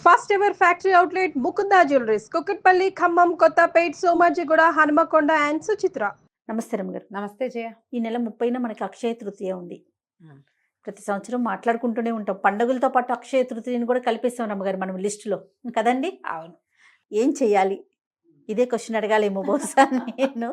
First ever factory outlet Mukunda jewelleries Kukatpally Khammam Kothapet Somajiguda Hanamkonda and Suchitra. నమస్తే రమ్మగారు. నమస్తే జయ. ఈ నెల 30న మనకి అక్షయ తృతీయ ఉంది. ప్రతి సంవత్సరం మాట్లాడుకుంటూనే ఉంటాం. పండుగలతో పాటు అక్షయ తృతీయని కూడా కలిపేస్తాం రమ్మగారు మనం లిస్టులో కదండి. అవును. ఏం చెయ్యాలి? ఇదే క్వశ్చన్ అడగాలేమో బహుశా నేను.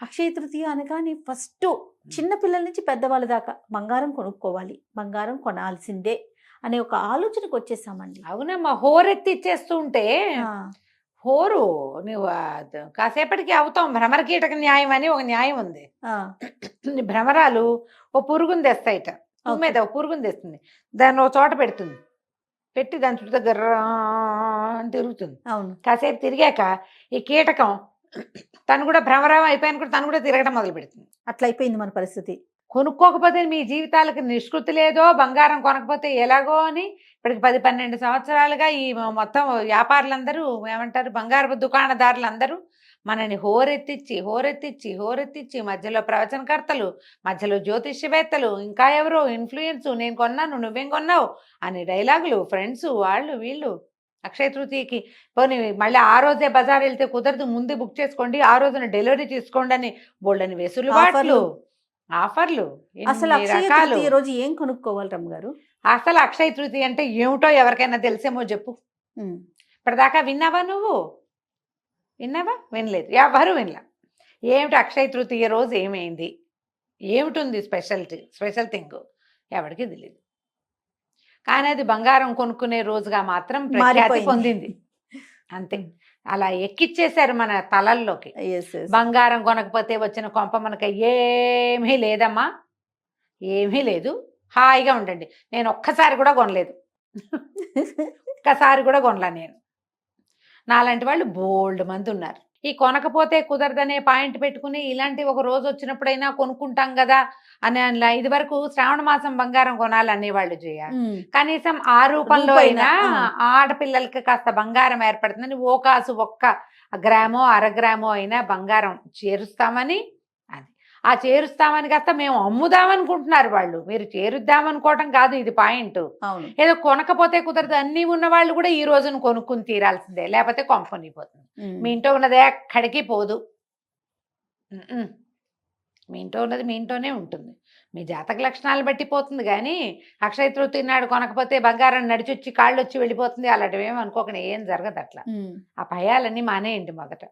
అక్షయ తృతీయ అనగానే ఫస్ట్ చిన్న పిల్లల నుంచి పెద్దవాళ్ళ దాకా బంగారం కొనుక్కోవాలి, బంగారం కొనాల్సిందే అనే ఒక ఆలోచనకు వచ్చేసామండి. అవునమ్మా, హోరెత్తి ఇచ్చేస్తూ ఉంటే హోరు నువ్వు కాసేపటికి అవుతాం. భ్రమరకీటక న్యాయం అని ఒక న్యాయం ఉంది. భ్రమరాలు ఓ పురుగుని తెస్తాయిట, మీద ఓ పురుగుని తెస్తుంది, దాన్ని ఓ చోట పెడుతుంది, పెట్టి దాని చుట్టూ దగ్గర అని తిరుగుతుంది. అవును. కాసేపు తిరిగాక ఈ కీటకం తను కూడా భ్రమరం అయిపోయాను కూడా తను కూడా తిరగడం మొదలు పెడుతుంది. అట్లా అయిపోయింది మన పరిస్థితి. కొనుక్కోకపోతే మీ జీవితాలకు నిష్కృతి లేదో, బంగారం కొనకపోతే ఎలాగో అని ఇప్పటికి 10-12 సంవత్సరాలుగా ఈ మొత్తం వ్యాపారులందరూ ఏమంటారు, బంగారపు దుకాణదారులందరూ మనని హోరెత్తిచ్చి మధ్యలో ప్రవచనకర్తలు, మధ్యలో జ్యోతిష్యవేత్తలు, ఇంకా ఎవరో ఇన్ఫ్లుయెన్స్, నేను కొన్నాను నువ్వేం కొన్నావు అని డైలాగులు, ఫ్రెండ్స్ వాళ్ళు వీళ్ళు. అక్షయ తృతీయకి పోనీ మళ్ళీ ఆ రోజే బజార్ వెళ్తే కుదరదు, ముందే బుక్ చేసుకోండి, ఆ రోజున డెలివరీ తీసుకోండి అని బోల్డని వెసులుబాట్లు, ఆఫర్లు. అసలు అక్షయ తృతీయ రోజు ఏం కొనుక్కోవాలి రమ్మగారు? అసలు అక్షయ తృతీయ అంటే ఏమిటో ఎవరికైనా తెలిసేమో చెప్పు. ఇప్పటిదాకా విన్నావా నువ్వు? విన్నావా? వినలేదు, ఎవరు వినలా. ఏమిటి అక్షయ తృతీయ రోజు ఏమైంది, ఏమిటి స్పెషల్ థింగ్ ఎవరికి తెలియదు. కానీ అది బంగారం కొనుక్కునే రోజుగా మాత్రం ప్రఖ్యాతి పొందింది. అంతే, అలా ఎక్కిచ్చేశారు మన తలల్లోకి. బంగారం కొనకపోతే వచ్చిన కొంప మనకి ఏమీ లేదమ్మా, ఏమీ లేదు, హాయిగా ఉండండి. నేను ఒక్కసారి కూడా కొనలేదు, ఒక్కసారి కూడా కొనలా నేను. నాలాంటి వాళ్ళు బోల్డ్ మంది ఉన్నారు. ఈ కొనకపోతే కుదరదనే పాయింట్ పెట్టుకుని ఇలాంటి ఒక రోజు వచ్చినప్పుడైనా కొనుక్కుంటాం కదా అని ఇది వరకు శ్రావణ మాసం బంగారం కొనాలనేవాళ్ళు చేయాలి. కనీసం ఆ రూపంలో అయినా ఆడపిల్లలకి కాస్త బంగారం ఏర్పడుతుందని ఓ కాసు ఒక్క గ్రామో అరగ్రామో అయినా బంగారం చేరుస్తామని, అది ఆ చేరుస్తామని కాస్త మేము అమ్ముదామనుకుంటున్నారు వాళ్ళు. మీరు చేరుద్దామనుకోవటం కాదు ఇది పాయింట్. ఏదో కొనకపోతే కుదరదు, అన్నీ ఉన్న వాళ్ళు కూడా ఈ రోజున కొనుక్కుని తీరాల్సిందే, లేకపోతే కొంపనిపోతుంది. మీ ఇంట్లో ఉన్నదే ఎక్కడికి పోదు, మీ ఇంట్లో ఉన్నది మీ ఇంట్లోనే ఉంటుంది. మీ జాతక లక్షణాలు బట్టి పోతుంది. కానీ అక్షయ తృతీయ నాడు కొనకపోతే బంగారం నడిచొచ్చి కాళ్ళు వచ్చి వెళ్ళిపోతుంది అలాంటివి ఏమి అనుకోకుండా ఏం జరగదు. అట్లా ఆ భయాలన్నీ మానేయండి మొదట.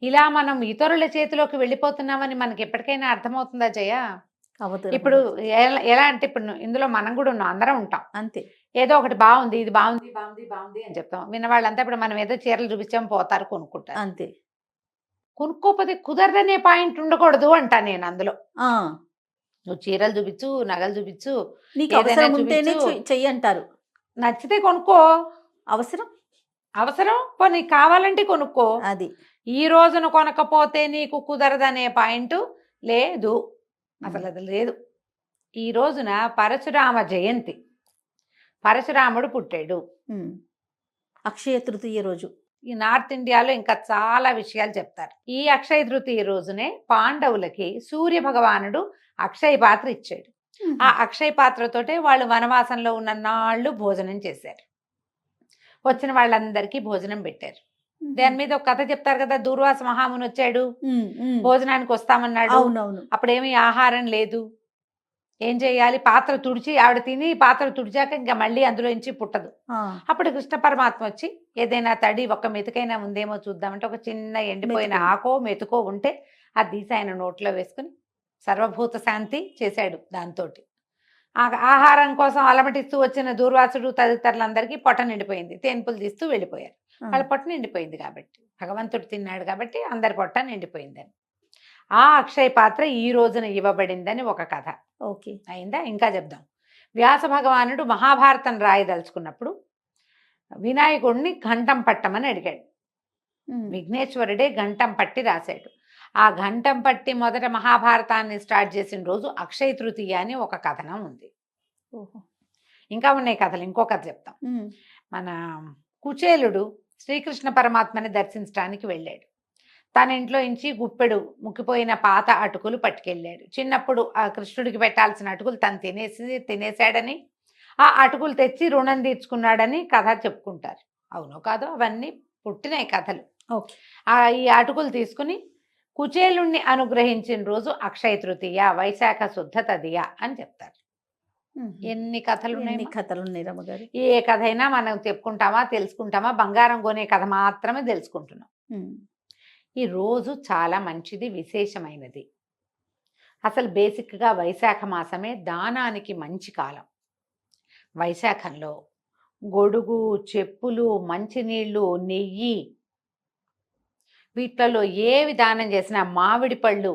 ఇలా మనం ఇతరుల చేతిలోకి వెళ్ళిపోతున్నామని మనకి ఎప్పటికైనా అర్థమవుతుందా జయ? ఇప్పుడు ఎలా అంటే ఇప్పుడు ఇందులో మనం కూడా ఉన్నాం, అందరం ఉంటాం. అంతే, ఏదో ఒకటి బాగుంది, ఇది బాగుంది బాగుంది బాగుంది అని చెప్తాం. విన్న వాళ్ళంతా ఇప్పుడు మనం ఏదో చీరలు చూపించాం పోతారు, కొనుక్కుంటారు. అంతే. కొనుక్కోకపోతే కుదరదనే పాయింట్ ఉండకూడదు అంటా నేను అందులో. నువ్వు చీరలు చూపించు, నగలు చూపించు, చెయ్యి అంటారు. నచ్చితే కొనుక్కో, అవసరం నీకు కావాలంటే కొనుక్కో. అది ఈ రోజున కొనకపోతే నీకు కుదరదనే పాయింట్ లేదు, అసలు అది లేదు. ఈ రోజున పరశురామ జయంతి, పరశురాముడు పుట్టాడు అక్షయ తృతీయ రోజు. ఈ నార్త్ ఇండియాలో ఇంకా చాలా విషయాలు చెప్తారు. ఈ అక్షయ తృతీయ రోజునే పాండవులకి సూర్య భగవానుడు అక్షయ పాత్ర ఇచ్చాడు. ఆ అక్షయ పాత్రతోటే వాళ్ళు వనవాసంలో ఉన్న నాళ్ళు భోజనం చేశారు. వచ్చిన వాళ్ళందరికీ భోజనం పెట్టారు. దాని మీద ఒక కథ చెప్తారు కదా, దూర్వాస మహాముని వచ్చాడు, భోజనానికి వస్తామన్నాడు. అప్పుడేమీ ఆహారం లేదు, ఏం చేయాలి, పాత్ర తుడిచి ఆవిడ తిని పాత్ర తుడిచాక ఇంకా మళ్ళీ అందులో నుంచి పుట్టదు. అప్పుడు కృష్ణ పరమాత్మ వచ్చి ఏదైనా తడి ఒక మెతుకైనా ఉందేమో చూద్దామంటే ఒక చిన్న ఎండిపోయిన ఆకో మెతుకో ఉంటే అది తీసి ఆయన నోట్లో వేసుకుని సర్వభూత శాంతి చేశాడు. దాంతో ఆహారం కోసం అలమటిస్తూ వచ్చిన దూర్వాసుడు తదితరులందరికీ పొట్ట నిండిపోయింది. తేన్పులు తీస్తూ వెళ్ళిపోయారు. వాళ్ళ పొట్ట నిండిపోయింది కాబట్టి, భగవంతుడు తిన్నాడు కాబట్టి అందరి పొట్ట నిండిపోయిందని. ఆ అక్షయ పాత్ర ఈ రోజున ఇవ్వబడిందని ఒక కథ. ఓకే, అయిందా? ఇంకా చెప్దాం. వ్యాస భగవానుడు మహాభారతం రాయదలుచుకున్నప్పుడు వినాయకుడిని ఘంటం పట్టమని అడిగాడు. విఘ్నేశ్వరుడే ఘంటం పట్టి రాశాడు. ఆ ఘంటం పట్టి మొదట మహాభారతాన్ని స్టార్ట్ చేసిన రోజు అక్షయ తృతీయ అని ఒక కథనం ఉంది. ఇంకా ఉన్నాయి కథలు, ఇంకో కథ చెప్తాం. మన కుచేలుడు శ్రీకృష్ణ పరమాత్మని దర్శించడానికి వెళ్ళాడు. తన ఇంట్లో నుంచి గుప్పెడు ముక్కిపోయిన పాత అటుకులు పట్టుకెళ్ళాడు. చిన్నప్పుడు ఆ కృష్ణుడికి పెట్టాల్సిన అటుకులు తను తినేసాడని ఆ అటుకులు తెచ్చి రుణం తీర్చుకున్నాడని కథ చెప్పుకుంటారు. అవునో కాదో అవన్నీ పుట్టినాయి కథలు. ఓకే. ఈ అటుకులు తీసుకుని కుచేలుణ్ణి అనుగ్రహించిన రోజు అక్షయ తృతీయ, వైశాఖ శుద్ధ తదియ అని చెప్తారు. ఎన్ని కథలు ఎన్ని ఉన్నాయి. కథలు ఉన్నాయి రమ్మగారు. ఏ కథ అయినా మనం చెప్పుకుంటామా, తెలుసుకుంటామా? బంగారం కొనే కథ మాత్రమే తెలుసుకుంటున్నాం. ఈ రోజు చాలా మంచిది, విశేషమైనది. అసలు బేసిక్గా వైశాఖ మాసమే దానానికి మంచి కాలం. వైశాఖంలో గొడుగు, చెప్పులు, మంచినీళ్ళు, నెయ్యి, వీటిలో ఏవి దానం చేసినా, మామిడి పళ్ళు,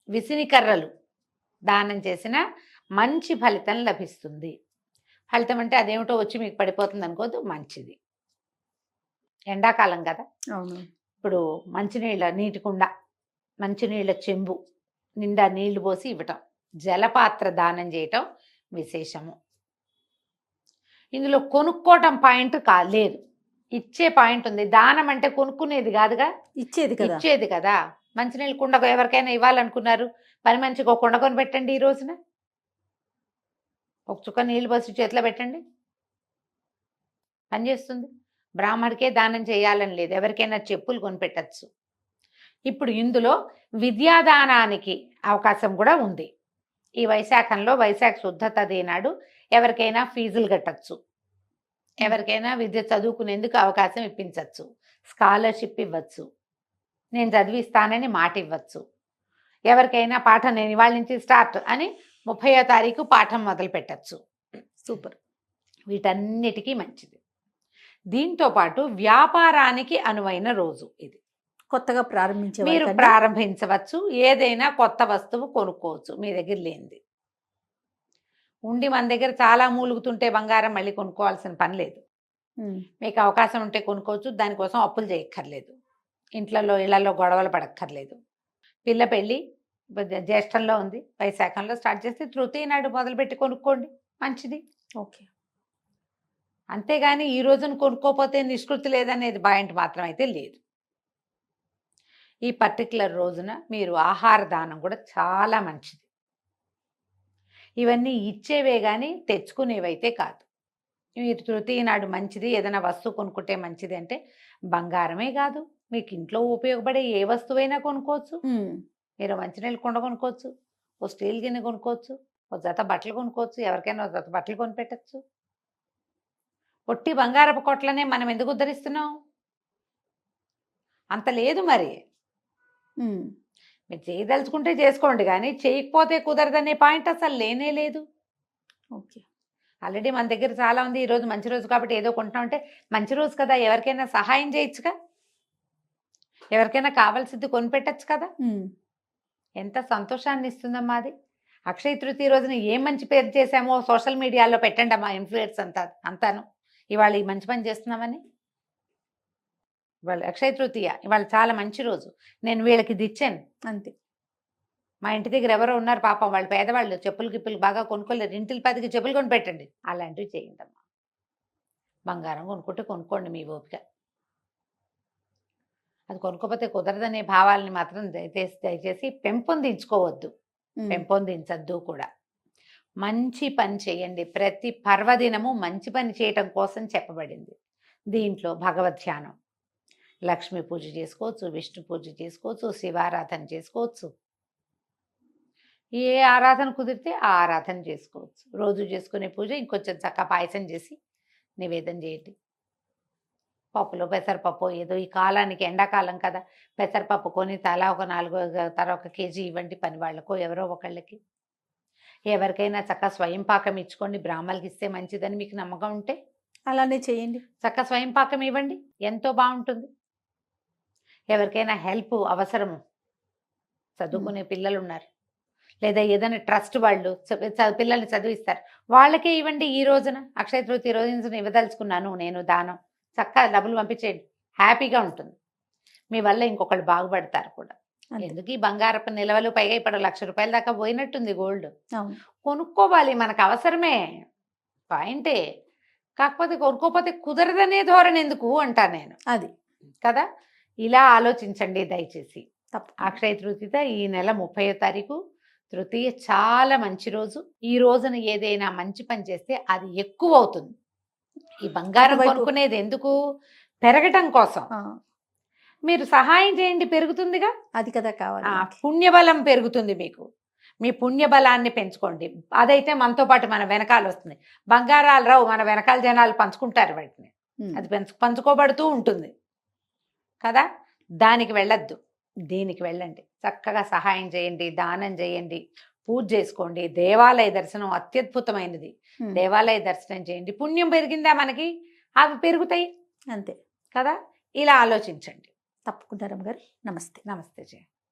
విసినికర్రలు దానం చేసినా మంచి ఫలితం లభిస్తుంది. ఫలితం అంటే అదేమిటో వచ్చి మీకు పడిపోతుంది అనుకోదు, మంచిది. ఎండాకాలం కదా, అవును. ఇప్పుడు మంచినీళ్ళ నీటి కుండ, మంచినీళ్ళ చెంబు నిండా నీళ్లు పోసి ఇవ్వటం, జలపాత్ర దానం చేయటం విశేషము. ఇందులో కొనుక్కోవటం పాయింట్ లేదు, ఇచ్చే పాయింట్ ఉంది. దానం అంటే కొనుక్కునేది కాదుగా, ఇచ్చేది కదా. మంచినీళ్ళ కుండ ఎవరికైనా ఇవ్వాలనుకున్నారు, పని మంచిగా ఒక కుండ కొని పెట్టండి. ఈ రోజున ఒక చుక్క నీళ్ళు పోసి చేతిలో పెట్టండి, పనిచేస్తుంది. బ్రాహ్మడికే దానం చేయాలని లేదు, ఎవరికైనా చెప్పులు కొనిపెట్టచ్చు. ఇప్పుడు ఇందులో విద్యాదానానికి అవకాశం కూడా ఉంది. ఈ వైశాఖంలో వైశాఖ శుద్ధ తది నాడు ఎవరికైనా ఫీజులు కట్టచ్చు, ఎవరికైనా విద్య చదువుకునేందుకు అవకాశం ఇప్పించవచ్చు, స్కాలర్షిప్ ఇవ్వచ్చు, నేను చదివిస్తానని మాట ఇవ్వచ్చు. ఎవరికైనా పాఠం నేను ఇవాళ నుంచి స్టార్ట్ అని 30వ తారీఖు పాఠం మొదలు పెట్టచ్చు. సూపర్. వీటన్నిటికీ మంచిది. దీంతో పాటు వ్యాపారానికి అనువైన రోజు ఇది. కొత్తగా ప్రారంభించే మీరు ప్రారంభించవచ్చు, ఏదైనా కొత్త వస్తువు కొనుక్కోవచ్చు మీ దగ్గర లేనిది. ఉండి మన దగ్గర చాలా మూలుగుతుంటే బంగారం మళ్ళీ కొనుక్కోవాల్సిన పని లేదు. మీకు అవకాశం ఉంటే కొనుక్కోవచ్చు, దానికోసం అప్పులు చేయక్కర్లేదు, ఇళ్లలో గొడవలు పడక్కర్లేదు. పిల్ల పెళ్ళి జ్యేష్ఠంలో ఉంది, వైశాఖంలో స్టార్ట్ చేస్తే తృతీయ నాడు మొదలుపెట్టి కొనుక్కోండి, మంచిది. ఓకే. అంతేగాని ఈ రోజున కొనుక్కోపోతే నిష్కృతి లేదనేది పాయింట్ మాత్రం అయితే లేదు. ఈ పర్టికులర్ రోజున మీరు ఆహార దానం కూడా చాలా మంచిది. ఇవన్నీ ఇచ్చేవే కానీ తెచ్చుకునేవైతే కాదు. మీరు తృతీయ నాడు మంచిది, ఏదైనా వస్తువు కొనుక్కుంటే మంచిది అంటే బంగారమే కాదు, మీకు ఇంట్లో ఉపయోగపడే ఏ వస్తువైనా కొనుక్కోవచ్చు. మీరు మంచినీళ్ళు కుండ కొనుక్కోవచ్చు, ఓ స్టీల్ గిన్నె కొనుక్కోవచ్చు, ఓ జత బట్టలు కొనుక్కోవచ్చు, ఎవరికైనా ఓ జత బట్టలు కొనిపెట్టచ్చు. పొట్టి బంగారపు కొట్లనే మనం ఎందుకు ఉద్ధరిస్తున్నాం? అంత లేదు మరి. మీరు చేయదలుచుకుంటే చేసుకోండి, కానీ చేయకపోతే కుదరదనే పాయింట్ అసలు లేనే లేదు. ఓకే. ఆల్రెడీ మన దగ్గర చాలా ఉంది. ఈరోజు మంచి రోజు కాబట్టి ఏదో కొంటామంటే మంచి రోజు కదా, ఎవరికైనా సహాయం చేయొచ్చుగా, ఎవరికైనా కావాల్సింది కొనిపెట్టచ్చు కదా. ఎంత సంతోషాన్ని ఇస్తుందమ్మా అది. అక్షయ తృతీయ రోజున ఏం మంచి పేరు చేశామో సోషల్ మీడియాలో పెట్టండి అమ్మా, ఇన్ఫ్లుయెన్స్ అంతాను ఇవాళ ఈ మంచి పని చేస్తున్నామని. ఇవాళ అక్షయ తృతీయ, ఇవాళ చాలా మంచి రోజు, నేను వీళ్ళకి ఇది ఇచ్చాను అంతే. మా ఇంటి దగ్గర ఎవరో ఉన్నారు పాపం, వాళ్ళు పేదవాళ్ళు, చెప్పులు గిప్పులు బాగా కొనుక్కోలేరు, ఇంటికి 10కి చెప్పులు కొని పెట్టండి, అలాంటివి చేయండి అమ్మా. బంగారం కొనుక్కుంటే కొనుక్కోండి మీ ఓపిక. అది కొనుక్కోపోతే కుదరదనే భావాలని మాత్రం దయచేసి పెంపొందించుకోవద్దు, పెంపొందించద్దు కూడా. మంచి పని చేయండి. ప్రతి పర్వదినము మంచి పని చేయటం కోసం చెప్పబడింది. దీంట్లో భగవద్ ధ్యానం, లక్ష్మీ పూజ చేసుకోవచ్చు, విష్ణు పూజ చేసుకోవచ్చు, శివారాధన చేసుకోవచ్చు, ఏ ఆరాధన కుదిరితే ఆ ఆరాధన చేసుకోవచ్చు. రోజు చేసుకునే పూజ ఇంకొంచెం చక్కగా పాయసం చేసి నివేదన చేయండి. పప్పులో పెసరపప్పు ఏదో ఈ కాలానికి, ఎండాకాలం కదా, పెసరపప్పు కొని తలా ఒక 1 కేజీ ఇవ్వండి పని వాళ్ళకో ఎవరో ఒకళ్ళకి. ఎవరికైనా చక్కగా స్వయం పాకం ఇచ్చుకోండి, బ్రాహ్మణులకి ఇస్తే మంచిదని మీకు నమ్మకం ఉంటే అలానే చేయండి. చక్కగా స్వయం పాకం ఇవ్వండి, ఎంతో బాగుంటుంది. ఎవరికైనా హెల్ప్ అవసరము, చదువుకునే పిల్లలు ఉన్నారు, లేదా ఏదైనా ట్రస్ట్ వాళ్ళు పిల్లల్ని చదివిస్తారు, వాళ్ళకే ఇవ్వండి. ఈ రోజున అక్షయ తృతీయ రోజున ఇవ్వదలుచుకున్నాను నేను దానం, చక్కగా డబ్బులు పంపించేయండి, హ్యాపీగా ఉంటుంది. మీ వల్ల ఇంకొకళ్ళు బాగుపడతారు కూడా. ఎందుకు ఈ బంగారపు నిల్వలు, పైగా ఇప్పుడు ₹1,00,000 దాకా పోయినట్టుంది గోల్డ్. కొనుక్కోవాలి, మనకు అవసరమే, పాయింటే. కాకపోతే కొనుక్కోపోతే కుదరదనే ధోరణి ఎందుకు అంటా నేను, అది కదా. ఇలా ఆలోచించండి దయచేసి. అక్షయ తృతీయ ఈ నెల 30వ తారీఖు తృతీయ చాలా మంచి రోజు. ఈ రోజున ఏదైనా మంచి పని చేస్తే అది ఎక్కువ అవుతుంది. ఈ బంగారం అటువైపు- కొనుక్కునేది ఎందుకు? పెరగటం కోసం. ఆ, మీరు సహాయం చేయండి, పెరుగుతుందిగా. అది కదా కావాలి మనకి. పుణ్యబలం పెరుగుతుంది మీకు. మీ పుణ్యబలాన్ని పెంచుకోండి. అదైతే మనతో పాటు మన వెనకాల వస్తుంది. బంగారాలు రావు, మన వెనకాల జనాలు పంచుకుంటారు వాటిని. ఉమ్. అది పంచుకోబడుతూ ఉంటుంది కదా. దానికి వెళ్ళొద్దు, దీనికి వెళ్ళండి. చక్కగా సహాయం చేయండి, దానం చేయండి, పూజ చేసుకోండి. దేవాలయ దర్శనం అత్యద్భుతమైనది. ఉమ్. దేవాలయ దర్శనం చేయండి. పుణ్యం పెరిగిందా మనకి, అవి పెరుగుతాయి అంతే. కదా. ఇలా ఆలోచించండి. తప్పకుండా రమ్మగారు. నమస్తే. నమస్తే జయ.